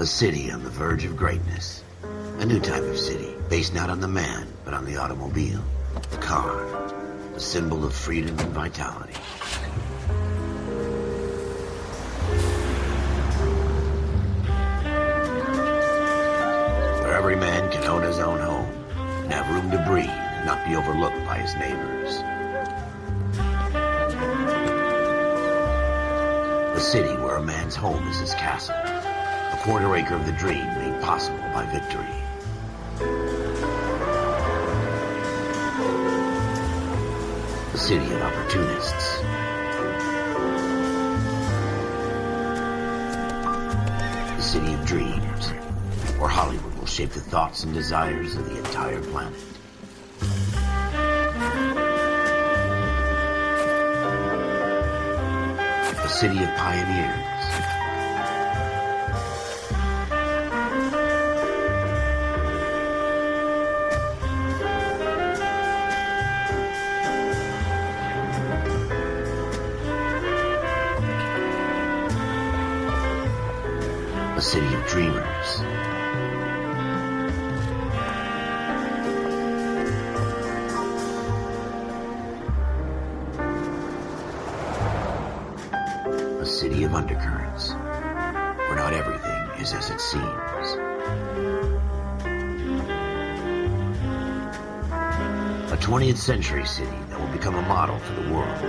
A city on the verge of greatness. A new type of city, based not on the man, but on the automobile. The car. The symbol of freedom and vitality. Where every man can own his own home, and have room to breathe, and not be overlooked by his neighbors. A city where a man's home is his castle. A quarter acre of the dream made possible by victory. A city of opportunists. A city of dreams, where Hollywood will shape the thoughts and desires of the entire planet. A city of pioneers. A city of dreamers. A city of undercurrents, where not everything is as it seems. A 20th century city that will become a model for the world.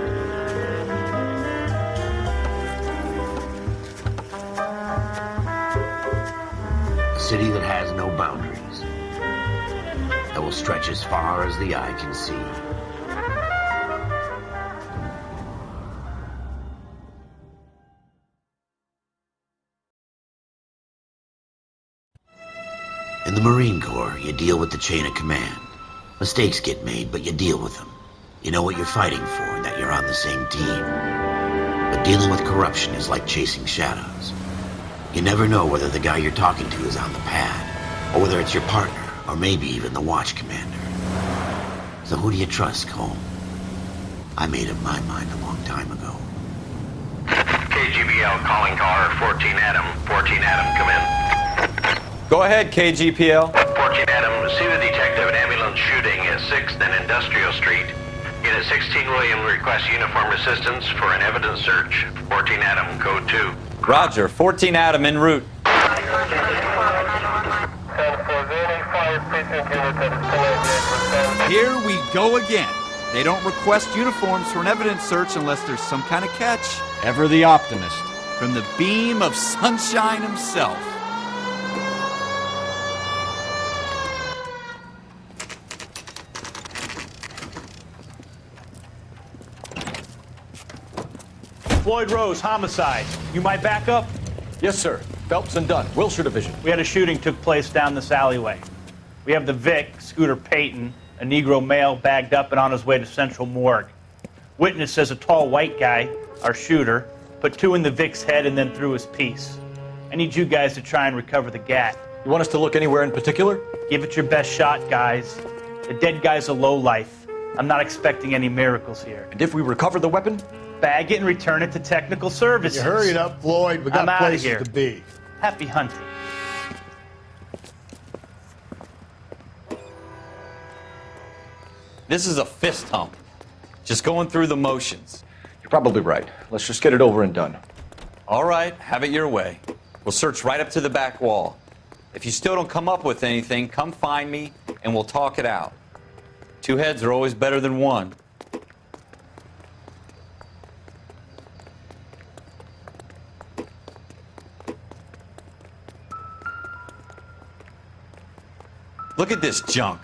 A city that has no boundaries, that will stretch as far as the eye can see. In the Marine Corps, you deal with the chain of command. Mistakes get made, but you deal with them. You know what you're fighting for and that you're on the same team. But dealing with corruption is like chasing shadows. You never know whether the guy you're talking to is on the pad, or whether it's your partner, or maybe even the watch commander. So who do you trust, Cole? I made up my mind a long time ago. KGBL calling car 14 Adam. 14 Adam, come in. Go ahead, KGPL. 14 Adam, see the detective at ambulance shooting at 6th and Industrial Street. Unit 16 William requests uniformed assistance for an evidence search. 14 Adam, code 2. Roger, 14 Adam en route. Here we go again. They don't request uniforms for an evidence search unless there's some kind of catch. Ever the optimist. From the beam of sunshine himself. Floyd Rose, homicide. You might back up? Yes, sir. Phelps and Dunn, Wilshire Division. We had a shooting took place down this alleyway. We have the Vic, Scooter Payton, a Negro male bagged up and on his way to Central Morgue. Witness says a tall white guy, our shooter, put 2 in the Vic's head and then threw his piece. I need you guys to try and recover the gat. You want us to look anywhere in particular? Give it your best shot, guys. The dead guy's a lowlife. I'm not expecting any miracles here. And if we recover the weapon? Bag it and return it to technical services. You hurry it up, Floyd. We got I'm outta places here. to be. Happy hunting. This is a fist hump. Just going through the motions. You're probably right. Let's just get it over and done. All right, have it your way. We'll search right up to the back wall. If you still don't come up with anything, come find me and we'll talk it out. 2 heads are always better than 1. Look at this junk.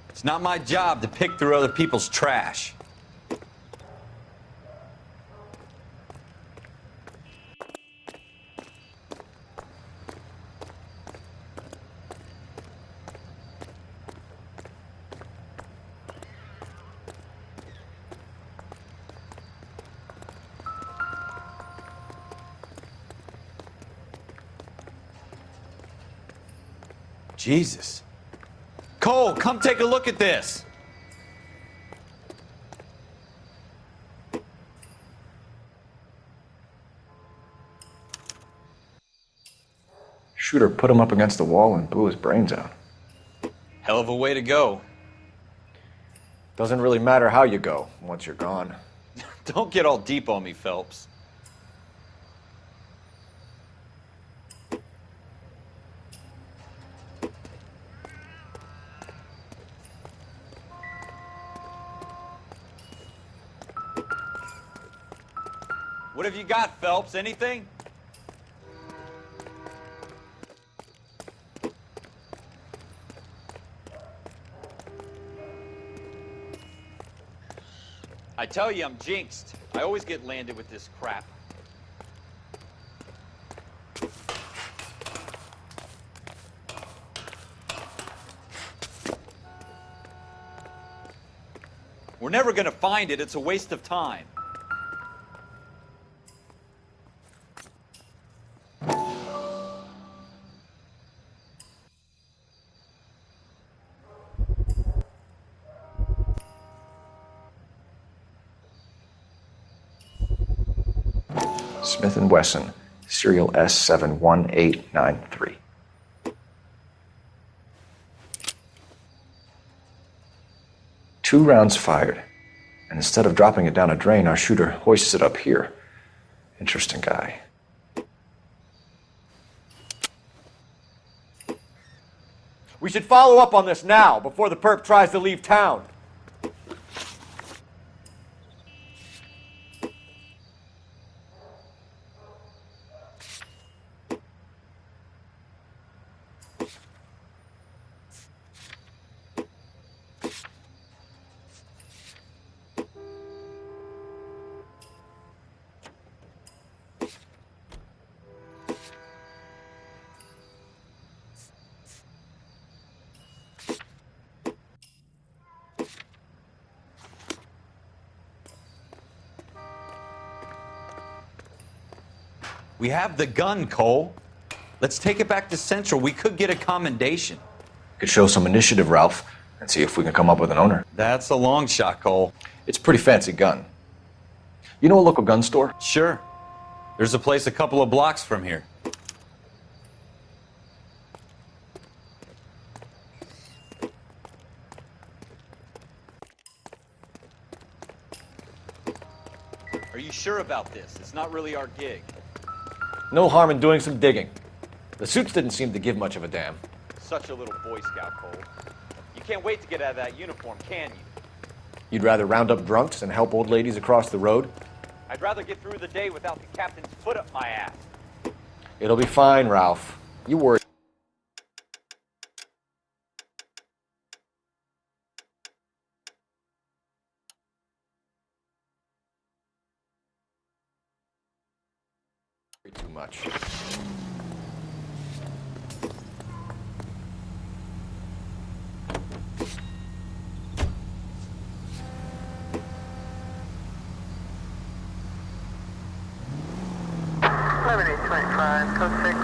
It's not my job to pick through other people's trash. Jesus. Cole! Cole, come take a look at this. Shooter put him up against the wall and blew his brains out. Hell of a way to go. Doesn't really matter how you go once you're gone. Don't get all deep on me, Phelps. What have you got, Phelps? Anything? I tell you, I'm jinxed. I always get landed with this crap. We're never gonna find it. It's a waste of time. Smith & Wesson, serial S71893. Two rounds fired, and instead of dropping it down a drain, our shooter hoists it up here. Interesting guy. We should follow up on this now, before the perp tries to leave town. We have the gun, Cole. Let's take it back to Central. We could get a commendation. Could show some initiative, Ralph, and see if we can come up with an owner. That's a long shot, Cole. It's a pretty fancy gun. You know a local gun store? Sure. There's a place a couple of blocks from here. Are you sure about this? It's not really our gig. No harm in doing some digging. The suits didn't seem to give much of a damn. Such a little Boy Scout, Cole. You can't wait to get out of that uniform, can you? You'd rather round up drunks and help old ladies across the road? I'd rather get through the day without the captain's foot up my ass. It'll be fine, Ralph. You worry. Too much. Code 6.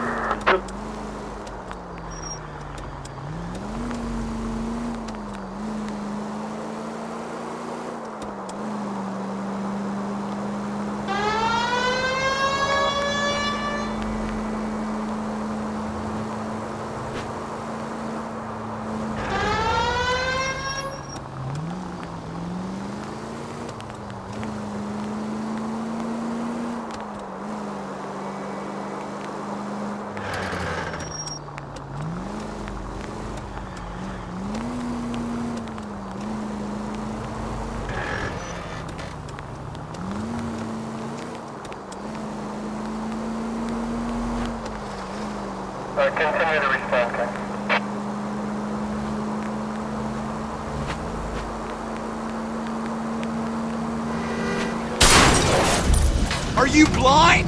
Continue to respond, okay? Are you blind?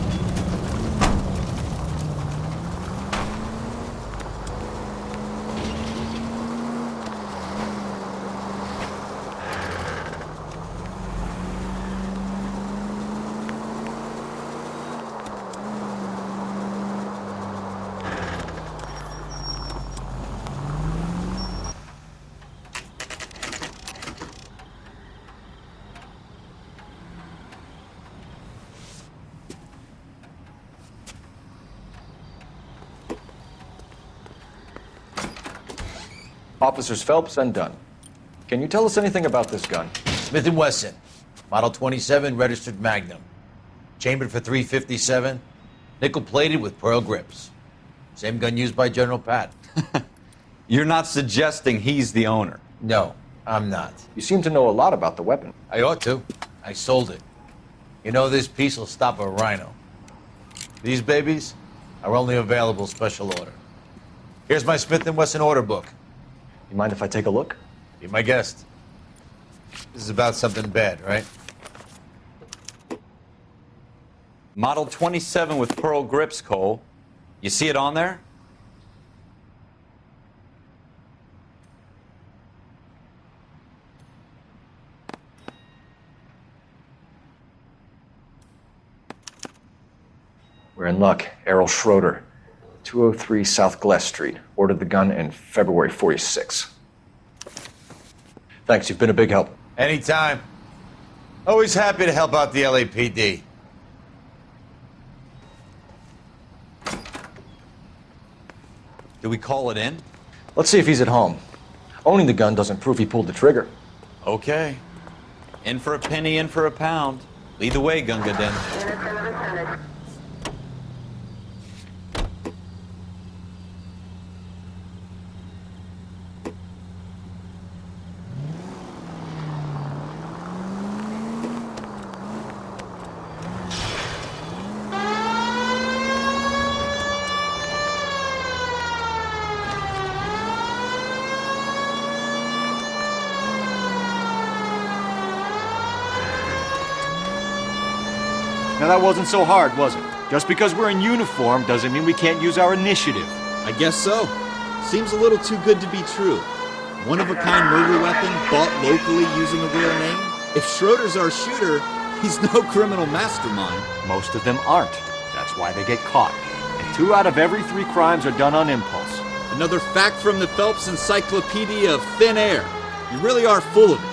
Officers Phelps and Dunn. Can you tell us anything about this gun? Smith & Wesson, Model 27, registered Magnum. Chambered for .357, nickel-plated with pearl grips. Same gun used by General Pat. You're not suggesting he's the owner? No, I'm not. You seem to know a lot about the weapon. I ought to. I sold it. You know, this piece will stop a rhino. These babies are only available special order. Here's my Smith & Wesson order book. You mind if I take a look? Be my guest. This is about something bad, right? Model 27 with pearl grips, Cole. You see it on there? We're in luck. Errol Schroeder, 203 South Glass Street. Ordered the gun in February '46. Thanks, you've been a big help. Anytime. Always happy to help out the LAPD. Do we call it in? Let's see if he's at home. Owning the gun doesn't prove he pulled the trigger. Okay. In for a penny, in for a pound. Lead the way, Gunga Din. Now that wasn't so hard, was it? Just because we're in uniform doesn't mean we can't use our initiative. I guess so. Seems a little too good to be true. One-of-a-kind murder weapon bought locally using a real name? If Schroeder's our shooter, he's no criminal mastermind. Most of them aren't. That's why they get caught. And 2 out of every 3 crimes are done on impulse. Another fact from the Phelps Encyclopedia of Thin Air. You really are full of it.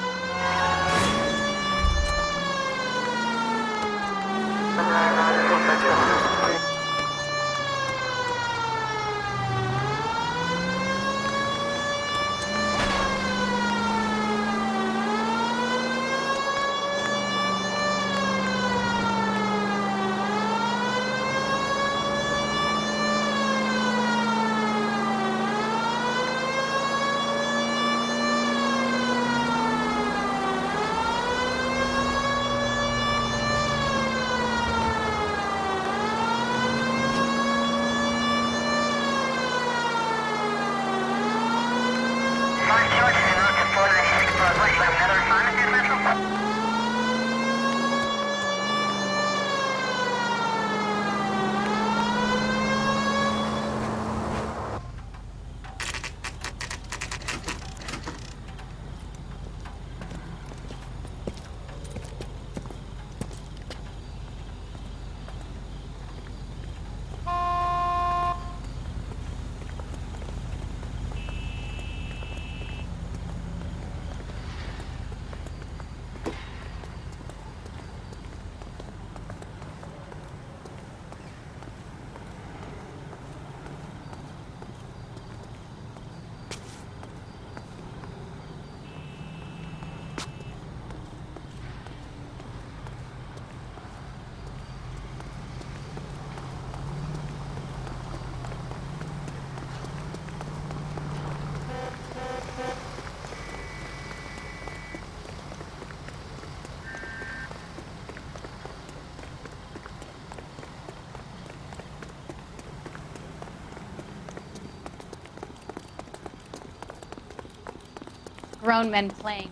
Grown men playing.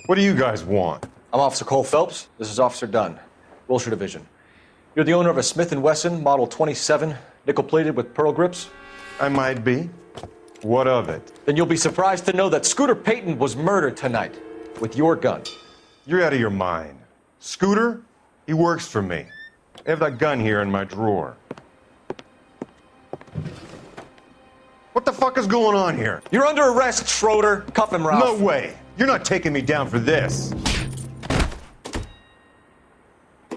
What do you guys want? I'm Officer Cole Phelps. This is Officer Dunn, Wilshire Division. You're the owner of a Smith & Wesson Model 27, nickel-plated with pearl grips? I might be. What of it? Then you'll be surprised to know that Scooter Payton was murdered tonight with your gun. You're out of your mind. Scooter? He works for me. I have that gun here in my drawer. What the fuck is going on here? You're under arrest, Schroeder. Cuff him, Ralph. No way. You're not taking me down for this.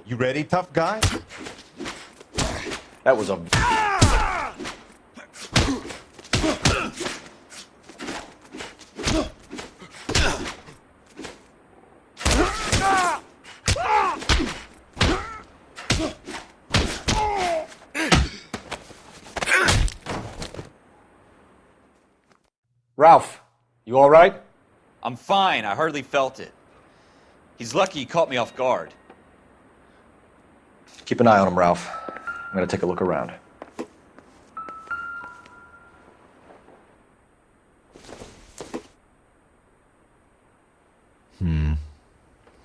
You ready, tough guy? That was a... Ralph, you all right? I'm fine. I hardly felt it. He's lucky he caught me off guard. Keep an eye on him, Ralph. I'm gonna take a look around.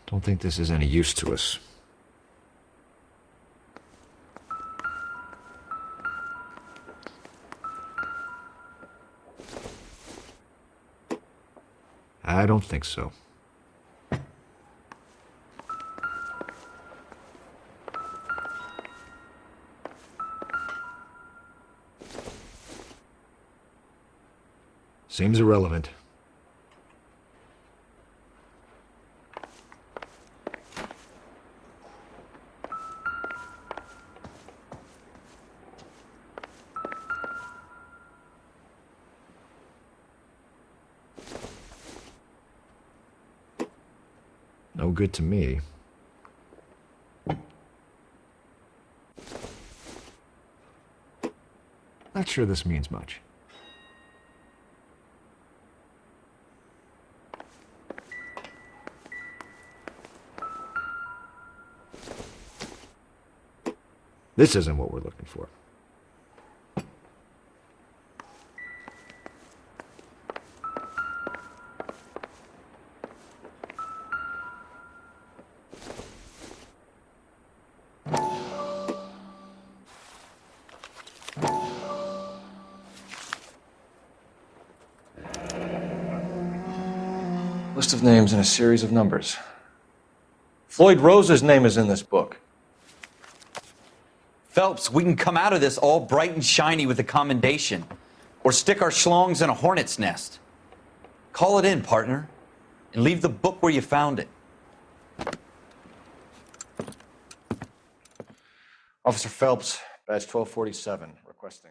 Don't think this is any use to us. I don't think so. Seems irrelevant. No good to me. Not sure this means much. This isn't what we're looking for. List of names and a series of numbers. Floyd Rose's name is in this book. Phelps, we can come out of this all bright and shiny with a commendation. Or stick our schlongs in a hornet's nest. Call it in, partner. And leave the book where you found it. Officer Phelps, badge 1247, requesting.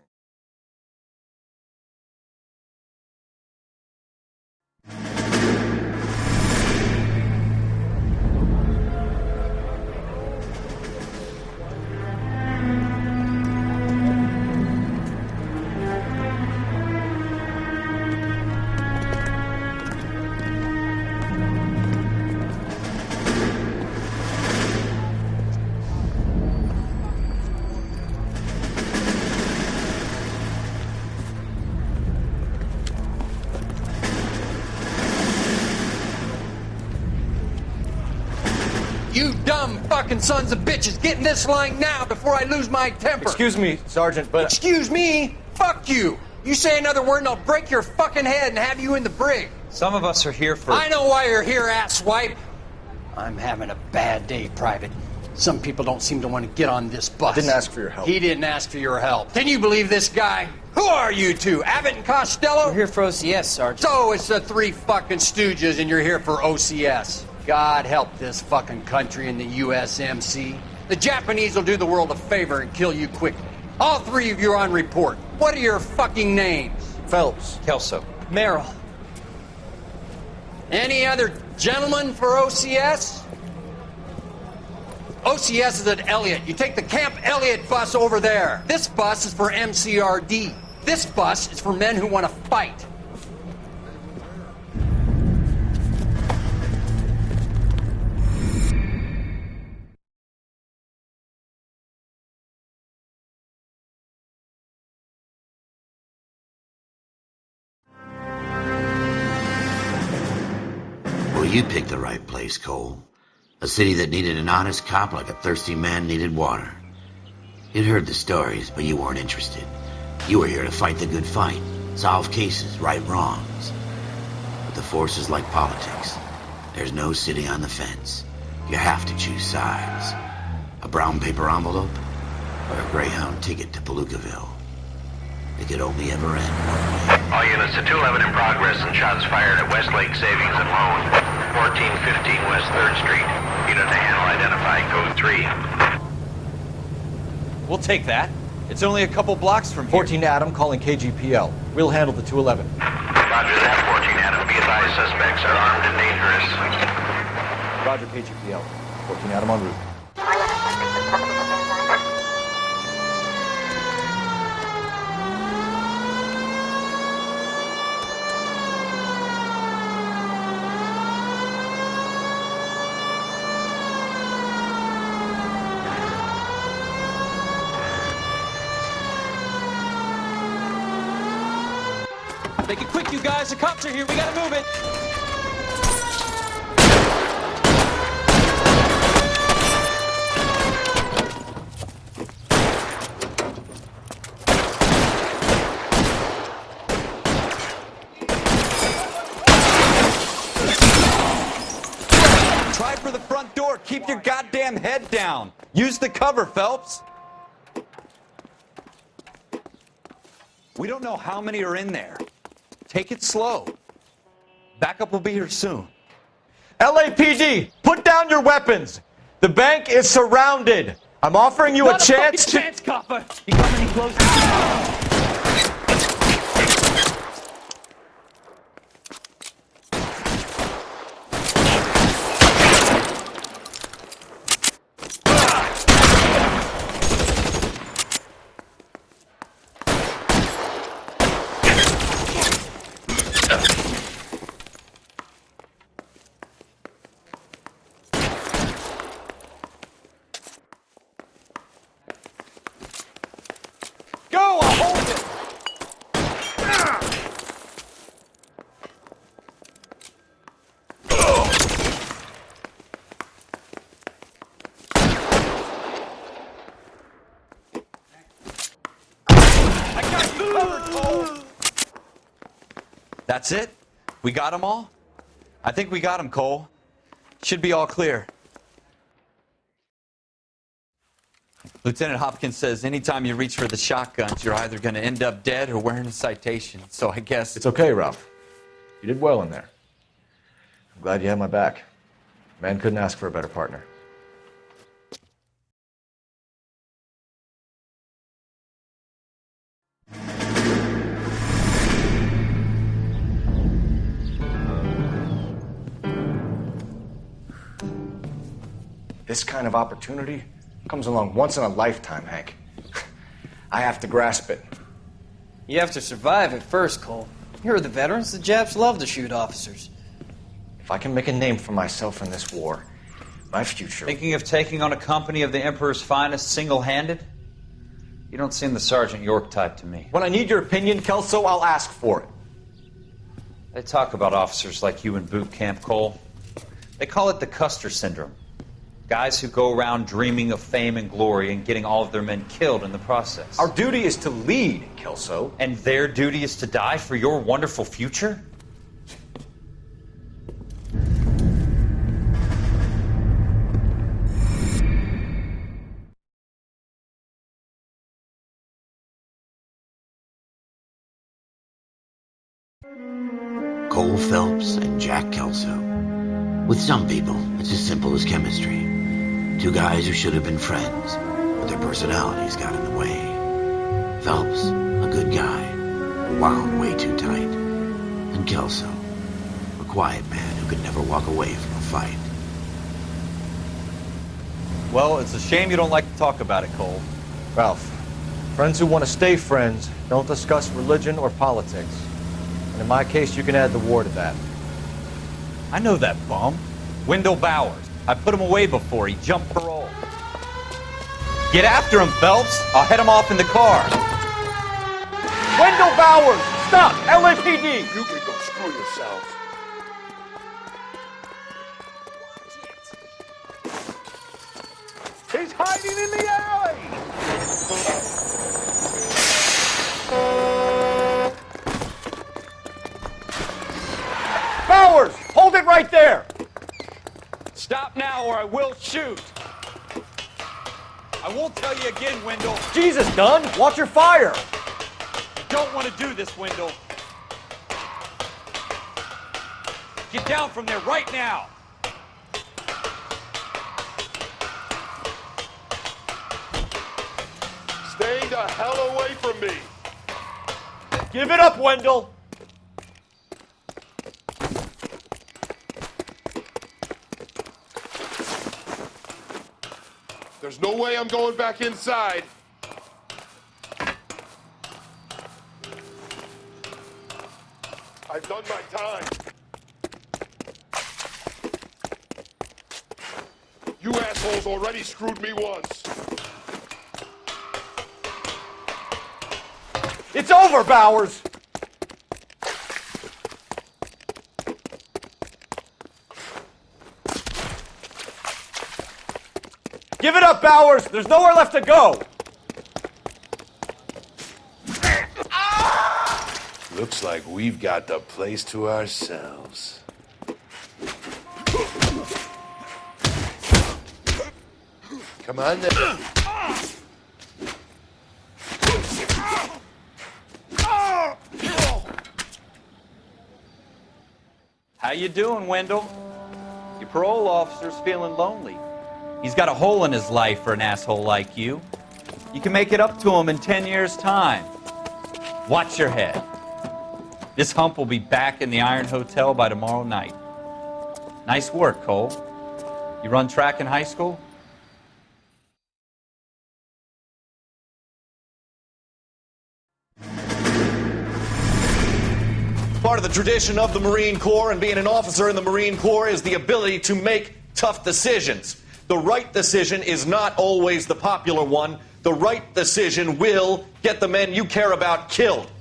You dumb fucking sons of bitches, get in this line now before I lose my temper. Excuse me, Sergeant, but... Excuse me? Fuck you. You say another word and I'll break your fucking head and have you in the brig. Some of us are here for... I know why you're here, asswipe. I'm having a bad day, Private. Some people don't seem to want to get on this bus. I didn't ask for your help. He didn't ask for your help. Can you believe this guy? Who are you two? Abbott and Costello? We're here for OCS, Sergeant. So it's the three fucking stooges and you're here for OCS. God help this fucking country and the USMC. The Japanese will do the world a favor and kill you quickly. All three of you are on report. What are your fucking names? Phelps. Kelso. Merrill. Any other gentlemen for OCS? OCS is at Elliott. You take the Camp Elliott bus over there. This bus is for MCRD. This bus is for men who want to fight. Will you picked the right place, Cole. A city that needed an honest cop like a thirsty man needed water. You'd heard the stories, but you weren't interested. You were here to fight the good fight, solve cases, right wrongs. But the force is like politics. There's no sitting on the fence. You have to choose sides. A brown paper envelope, or a Greyhound ticket to Palookaville. It could only ever end one way. All units to 211 in progress and shots fired at Westlake Savings and Loan, 1415 West 3rd Street. Unit to handle identified, code 3. We'll take that. It's only a couple blocks from here. 14 Adam calling KGPL. We'll handle the 211. Roger that, 14 Adam. Be advised, suspects are armed and dangerous. Roger, KGPL. 14 Adam en route. Make it quick, you guys. The cops are here. We gotta move it. Try for the front door. Keep your goddamn head down. Use the cover, Phelps. We don't know how many are in there. Take it slow. Backup will be here soon. LAPD, put down your weapons. The bank is surrounded. I'm offering you a chance to... chance, copper. You come any closer? Go, I'll hold it. I got you covered, Cole. That's it? We got them all? I think we got them, Cole. Should be all clear. Lieutenant Hopkins says anytime you reach for the shotguns, you're either going to end up dead or wearing a citation. So I guess... It's okay, Ralph. You did well in there. I'm glad you had my back. Man couldn't ask for a better partner. This kind of opportunity comes along once in a lifetime, Hank. I have to grasp it. You have to survive it first, Cole. Here are the veterans. The Japs love to shoot officers. If I can make a name for myself in this war, my future... Thinking of taking on a company of the Emperor's finest single-handed? You don't seem the Sergeant York type to me. When I need your opinion, Kelso, I'll ask for it. They talk about officers like you in boot camp, Cole. They call it the Custer syndrome. Guys who go around dreaming of fame and glory and getting all of their men killed in the process. Our duty is to lead, Kelso. And their duty is to die for your wonderful future? Cole Phelps and Jack Kelso. With some people, it's as simple as chemistry. Two guys who should have been friends, but their personalities got in the way. Phelps, a good guy, wound way too tight. And Kelso, a quiet man who could never walk away from a fight. Well, it's a shame you don't like to talk about it, Cole. Ralph, friends who want to stay friends don't discuss religion or politics. And in my case, you can add the war to that. I know that bum. Wendell Bowers. I put him away before. He jumped parole. Get after him, Phelps. I'll head him off in the car. Wendell Bowers! Stop! LAPD! You can go screw yourself. He's hiding in the alley! Bowers! Hold it right there! Stop now or I will shoot! I won't tell you again, Wendell. Jesus, Dunn! Watch your fire! I don't want to do this, Wendell. Get down from there right now! Stay the hell away from me! Give it up, Wendell! There's no way I'm going back inside. I've done my time. You assholes already screwed me once. It's over, Bowers! Give it up, Bowers! There's nowhere left to go! Looks like we've got the place to ourselves. Come on then. How you doing, Wendell? Your parole officer's feeling lonely. He's got a hole in his life for an asshole like you. You can make it up to him in 10 years' time. Watch your head. This hump will be back in the Iron Hotel by tomorrow night. Nice work, Cole. You run track in high school? Part of the tradition of the Marine Corps and being an officer in the Marine Corps is the ability to make tough decisions. The right decision is not always the popular one. The right decision will get the men you care about killed.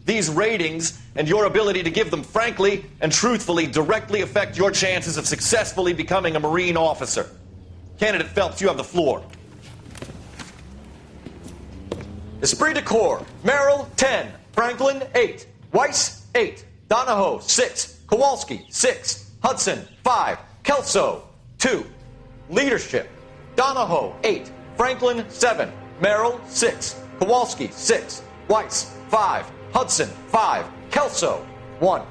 These ratings and your ability to give them frankly and truthfully directly affect your chances of successfully becoming a Marine officer. Candidate Phelps, you have the floor. Esprit de Corps, Merrill, 10. Franklin, 8. Weiss, 8. Donahoe, 6. Kowalski, 6. Hudson, 5. Kelso, 2. Leadership, Donahoe, 8. Franklin, 7. Merrill, 6. Kowalski, 6. Weiss, 5. Hudson, 5. Kelso, 1.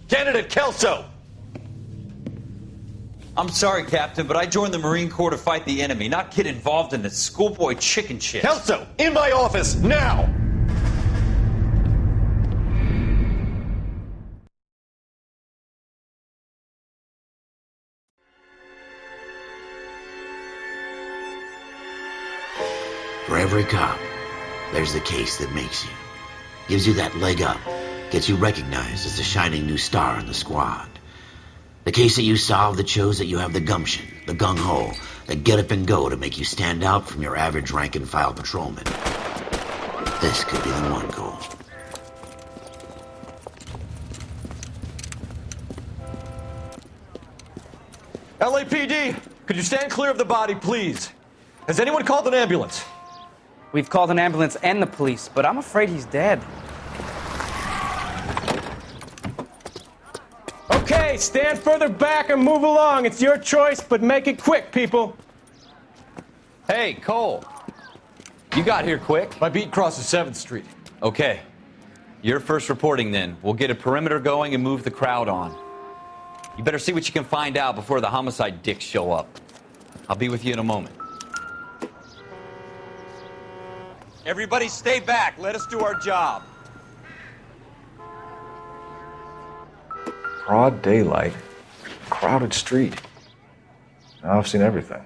Candidate Kelso! I'm sorry, Captain, but I joined the Marine Corps to fight the enemy, not get involved in this schoolboy chicken shit. Kelso, in my office, now! For every cop, there's the case that makes you. Gives you that leg up. Gets you recognized as the shining new star in the squad. The case that you solve that shows that you have the gumption, the gung-ho, the get up and go to make you stand out from your average rank-and-file patrolman. This could be the one, Cole. LAPD, could you stand clear of the body, please? Has anyone called an ambulance? We've called an ambulance and the police, but I'm afraid he's dead. Okay, stand further back and move along. It's your choice, but make it quick, people. Hey, Cole. You got here quick. My beat crosses 7th Street. Okay. You're first reporting then. We'll get a perimeter going and move the crowd on. You better see what you can find out before the homicide dicks show up. I'll be with you in a moment. Everybody stay back. Let us do our job. Broad daylight, crowded street. Now I've seen everything.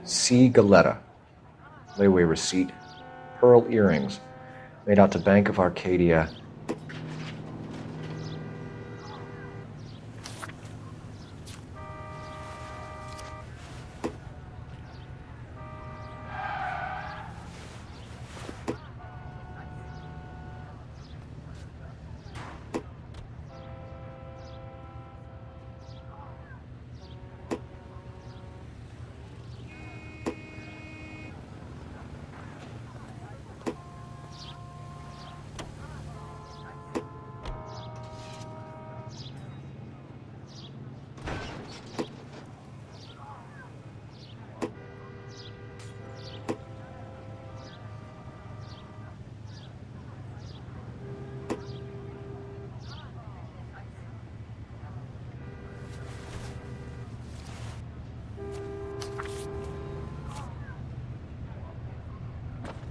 C. Galetta. Layaway receipt. Pearl earrings. Made out to Bank of Arcadia.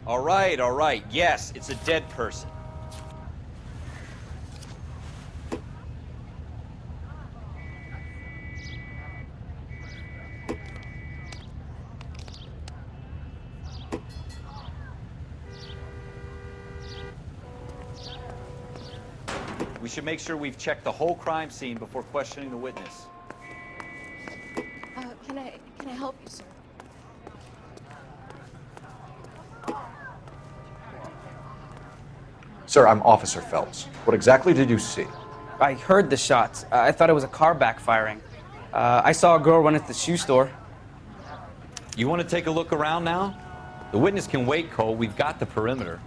All right. Yes, it's a dead person. We should make sure we've checked the whole crime scene before questioning the witness. Can I help you, sir? Sir, I'm Officer Phelps. What exactly did you see? I heard the shots. I thought it was a car backfiring. I saw a girl run into the shoe store. You want to take a look around now? The witness can wait, Cole. We've got the perimeter.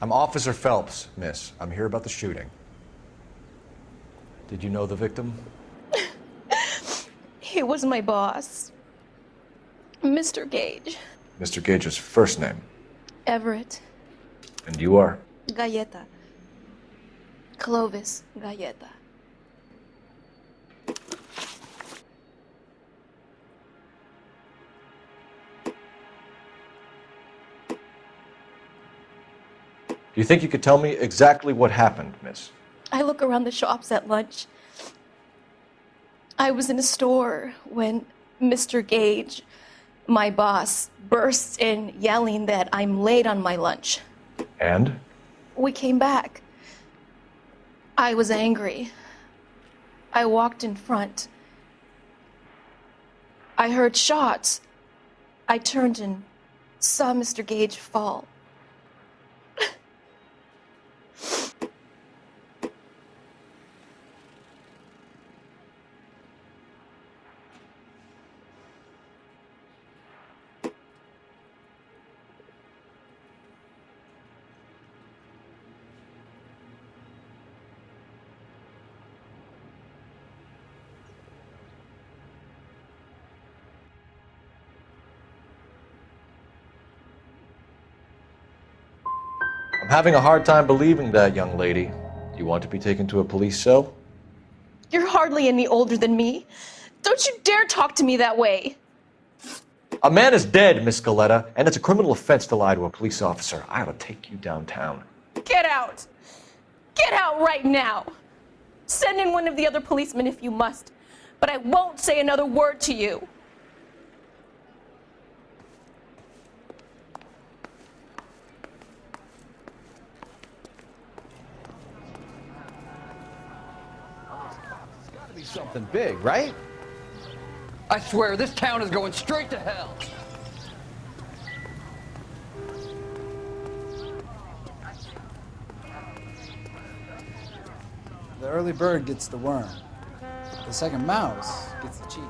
I'm Officer Phelps, miss. I'm here about the shooting. Did you know the victim? He was my boss, Mr. Gage. Mr. Gage's first name. Everett. And you are? Galleta. Clovis Galleta. Do you think you could tell me exactly what happened, miss? I look around the shops at lunch. I was in a store when Mr. Gage, my boss, bursts in yelling that I'm late on my lunch. And? We came back. I was angry. I walked in front. I heard shots. I turned and saw Mr. Gage fall. I'm having a hard time believing that, young lady. You want to be taken to a police cell? You're hardly any older than me. Don't you dare talk to me that way. A man is dead, Miss Galleta, and it's a criminal offense to lie to a police officer. I ought to take you downtown. Get out. Get out right now. Send in one of the other policemen if you must, but I won't say another word to you. Something big, right? I swear, this town is going straight to hell. The early bird gets the worm. The second mouse gets the cheese.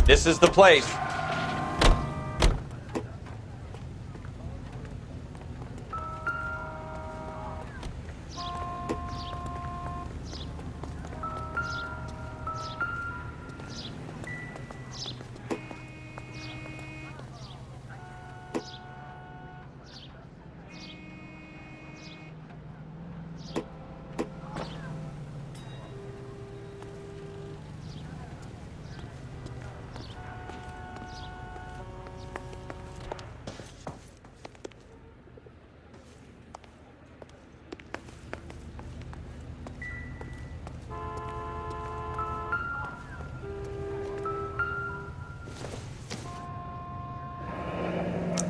This is the place.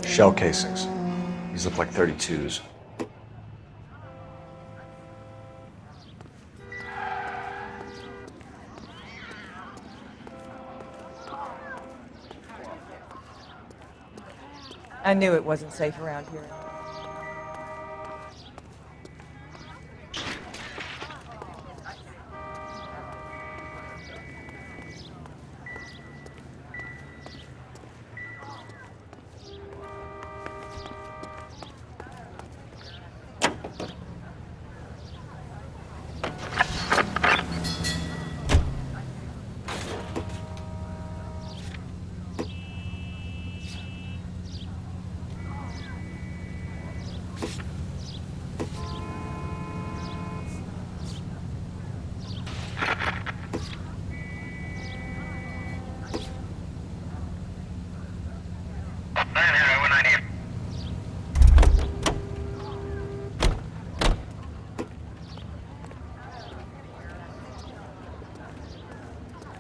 Shell casings. These look like 32s. I knew it wasn't safe around here.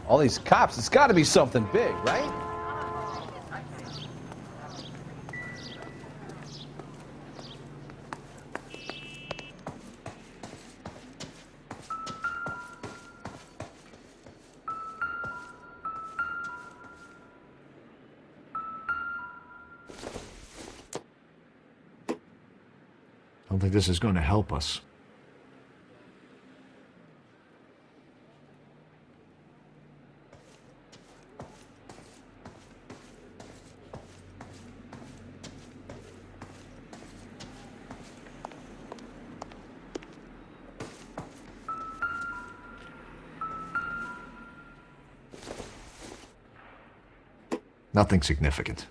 All these cops, it's got to be something big, right? I don't think this is going to help us. Nothing significant.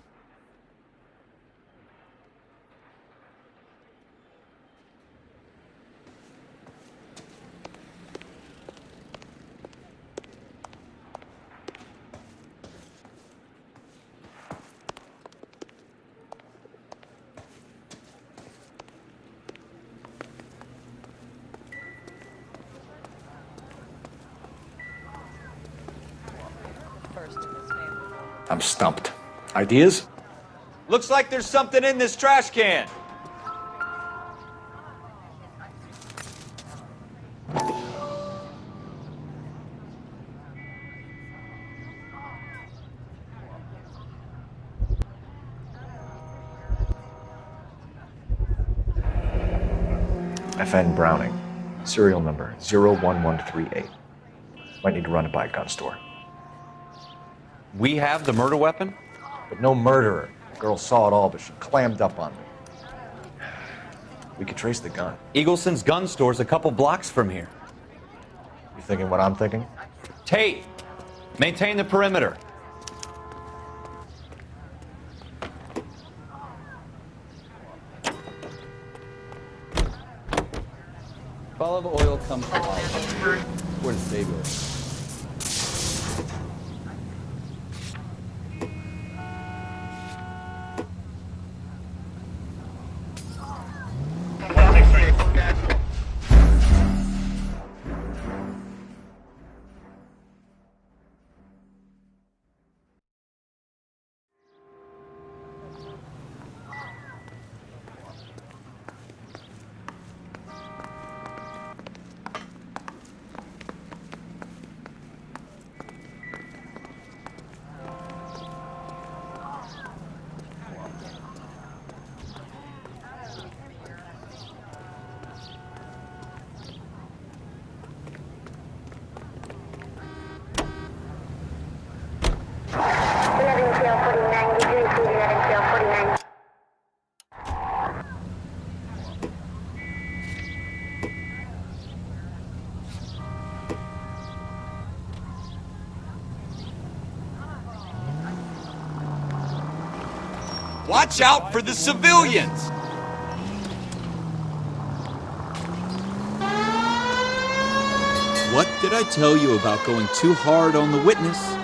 I'm stumped. Ideas? Looks like there's something in this trash can. FN Browning. Serial number 01138. Might need to run it by a gun store. We have the murder weapon? But no murderer. The girl saw it all, but she clammed up on me. We could trace the gun. Eagleson's gun store's a couple blocks from here. You thinking what I'm thinking? Tate, maintain the perimeter. Olive oil comes from olive. Where does they go? Watch out for the civilians! What did I tell you about going too hard on the witness?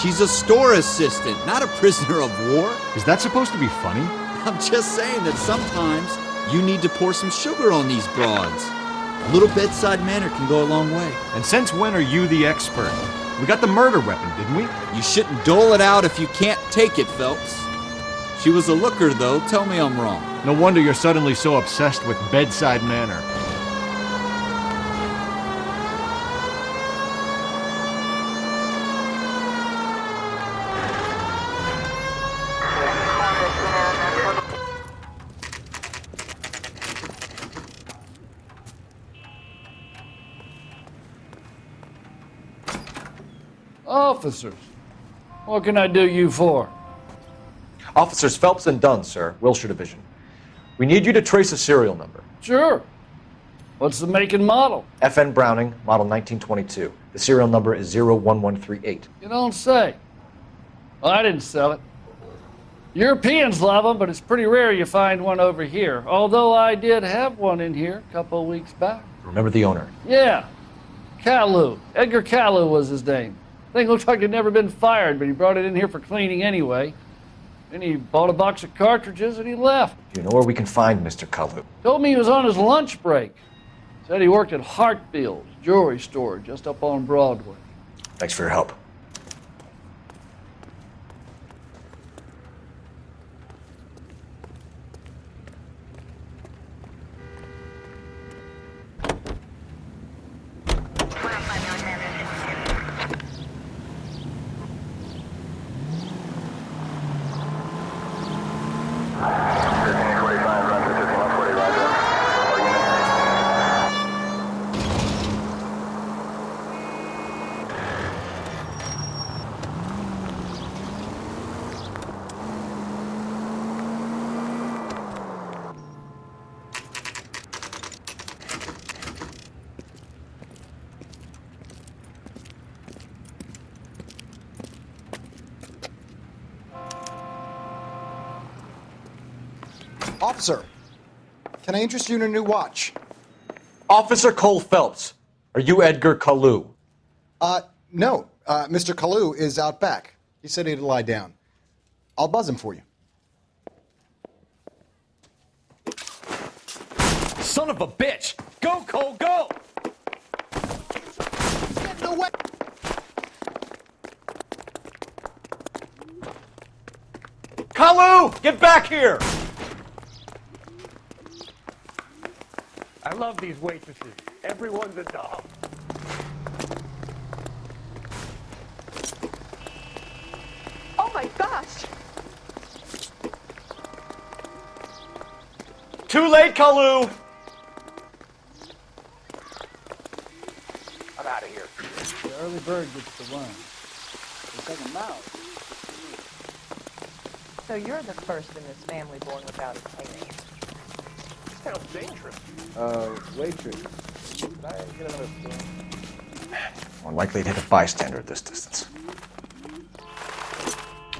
She's a store assistant, not a prisoner of war. Is that supposed to be funny? I'm just saying that sometimes you need to pour some sugar on these broads. A little bedside manner can go a long way. And since when are you the expert? We got the murder weapon, didn't we? You shouldn't dole it out if you can't take it, Phelps. She was a looker, though. Tell me I'm wrong. No wonder you're suddenly so obsessed with bedside manner. Officers, what can I do you for? Officers Phelps and Dunn, sir, Wilshire Division. We need you to trace a serial number. Sure. What's the make and model? FN Browning, model 1922. The serial number is 01138. You don't say. Well, I didn't sell it. Europeans love them, but it's pretty rare you find one over here. Although I did have one in here a couple of weeks back. Remember the owner? Yeah. Kalu. Edgar Kalu was his name. Thing looked like he'd never been fired, but he brought it in here for cleaning anyway. Then he bought a box of cartridges and he left. Do you know where we can find Mr. Kalu? Told me he was on his lunch break. Said he worked at Hartfield's jewelry store just up on Broadway. Thanks for your help. Officer, can I interest you in a new watch? Officer Cole Phelps, are you Edgar Kalu? No. Mr. Kalu is out back. He said he'd lie down. I'll buzz him for you. Son of a bitch! Go, Cole, go! Get in the way! Kalu, get back here! I love these waitresses. Everyone's a doll. Oh my gosh! Too late, Kalu! I'm out of here. The early bird gets the worm. The second mouse. So you're the first in this family born without a tail. Sounds dangerous. Waitress. Can I get another spoon? More likely to hit a bystander at this distance.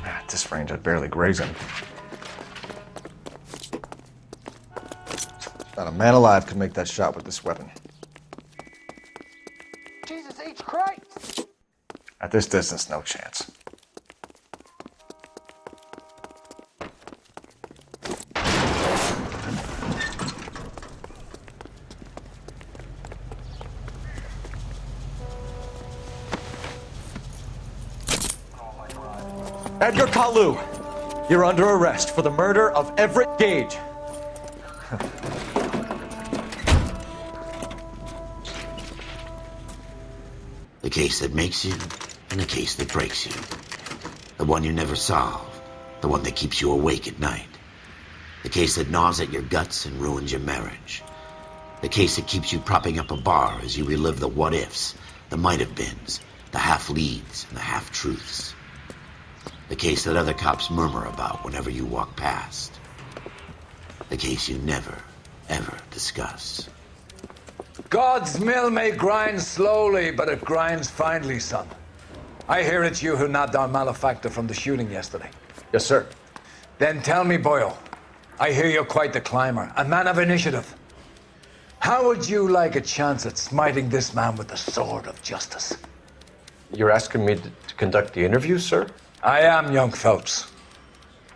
At this range, I'd barely graze him. Not a man alive could make that shot with this weapon. Jesus H. Christ! At this distance, no chance. Edgar Kalu, you're under arrest for the murder of Everett Gage. The case that makes you, and the case that breaks you. The one you never solve, the one that keeps you awake at night. The case that gnaws at your guts and ruins your marriage. The case that keeps you propping up a bar as you relive the what-ifs, the might-have-beens, the half-leads, and the half-truths. The case that other cops murmur about whenever you walk past. The case you never, ever discuss. God's mill may grind slowly, but it grinds finely, son. I hear it's you who nabbed our malefactor from the shooting yesterday. Yes, sir. Then tell me, Boyle, I hear you're quite the climber, a man of initiative. How would you like a chance at smiting this man with the sword of justice? You're asking me to conduct the interview, sir? I am, young Phelps.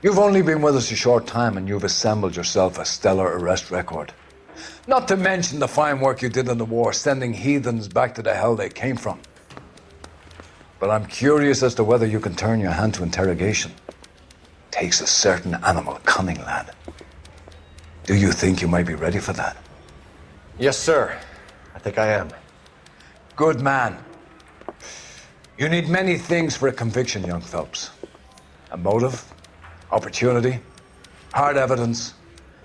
You've only been with us a short time and you've assembled yourself a stellar arrest record. Not to mention the fine work you did in the war, sending heathens back to the hell they came from. But I'm curious as to whether you can turn your hand to interrogation. Takes a certain animal cunning, lad. Do you think you might be ready for that? Yes, sir. I think I am. Good man. You need many things for a conviction, young Phelps. A motive, opportunity, hard evidence,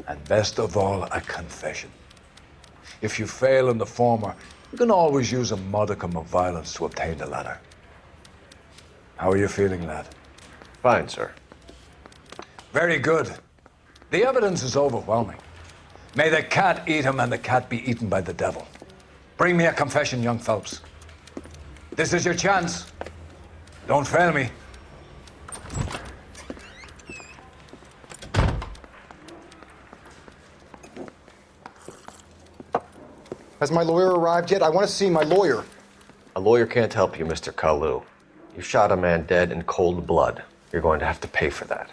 and best of all, a confession. If you fail in the former, you can always use a modicum of violence to obtain the latter. How are you feeling, lad? Fine, sir. Very good. The evidence is overwhelming. May the cat eat him and the cat be eaten by the devil. Bring me a confession, young Phelps. This is your chance. Don't fail me. Has my lawyer arrived yet? I want to see my lawyer. A lawyer can't help you, Mr. Kalu. You shot a man dead in cold blood. You're going to have to pay for that.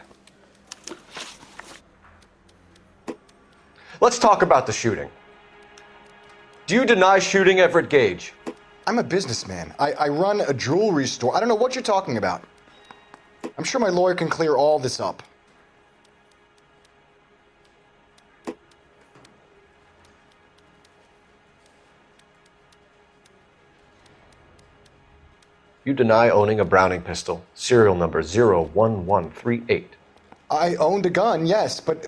Let's talk about the shooting. Do you deny shooting Everett Gage? I'm a businessman. I run a jewelry store. I don't know what you're talking about. I'm sure my lawyer can clear all this up. You deny owning a Browning pistol, serial number 01138. I owned a gun, yes, but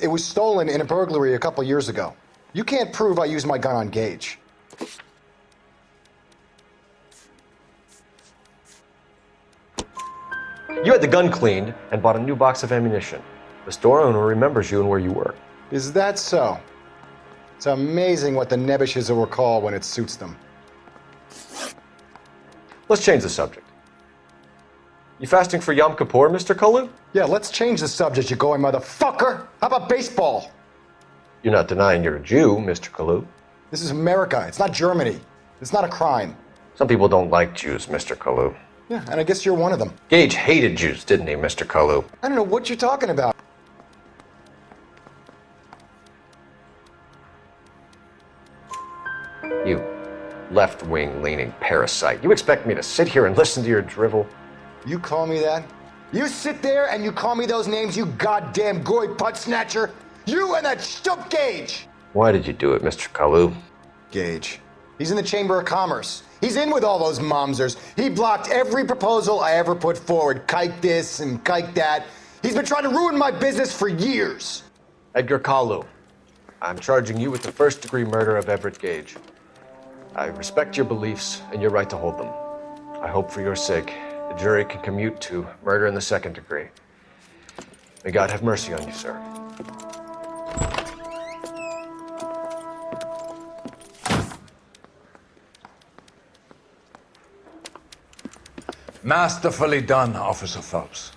it was stolen in a burglary a couple years ago. You can't prove I used my gun on Gage. You had the gun cleaned and bought a new box of ammunition. The store owner remembers you and where you were. Is that so? It's amazing what the nebbishes will recall when it suits them. Let's change the subject. You fasting for Yom Kippur, Mr. Kalu? Yeah, let's change the subject, you going motherfucker. How about baseball? You're not denying you're a Jew, Mr. Kalu. This is America. It's not Germany. It's not a crime. Some people don't like Jews, Mr. Kalu. Yeah, and I guess you're one of them. Gage hated Jews, didn't he, Mr. Kalu? I don't know what you're talking about. You left-wing leaning parasite. You expect me to sit here and listen to your drivel? You call me that? You sit there and you call me those names, you goddamn goy putt snatcher? You and that stup Gage! Why did you do it, Mr. Kalu? Gage. He's in the Chamber of Commerce. He's in with all those momsers. He blocked every proposal I ever put forward. Kike this and kike that. He's been trying to ruin my business for years. Edgar Kalu, I'm charging you with the first-degree murder of Everett Gage. I respect your beliefs and your right to hold them. I hope for your sake the jury can commute to murder in the second degree. May God have mercy on you, sir. Masterfully done, Officer Phelps.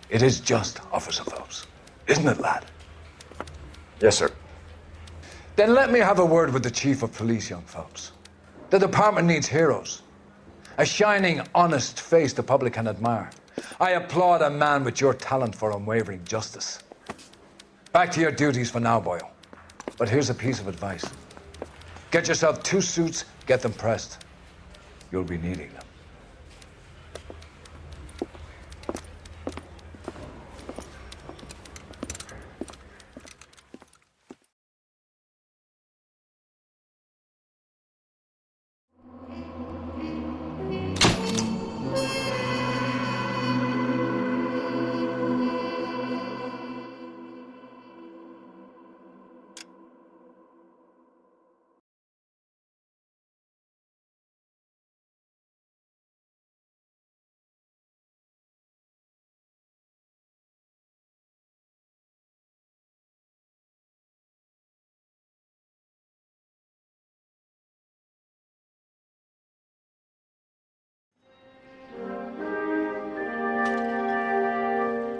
It is just Officer Phelps, isn't it, lad? Yes, sir. Then let me have a word with the Chief of Police, young Phelps. The department needs heroes. A shining, honest face the public can admire. I applaud a man with your talent for unwavering justice. Back to your duties for now, Boyle. But here's a piece of advice. Get yourself 2 suits, get them pressed. You'll be needing them.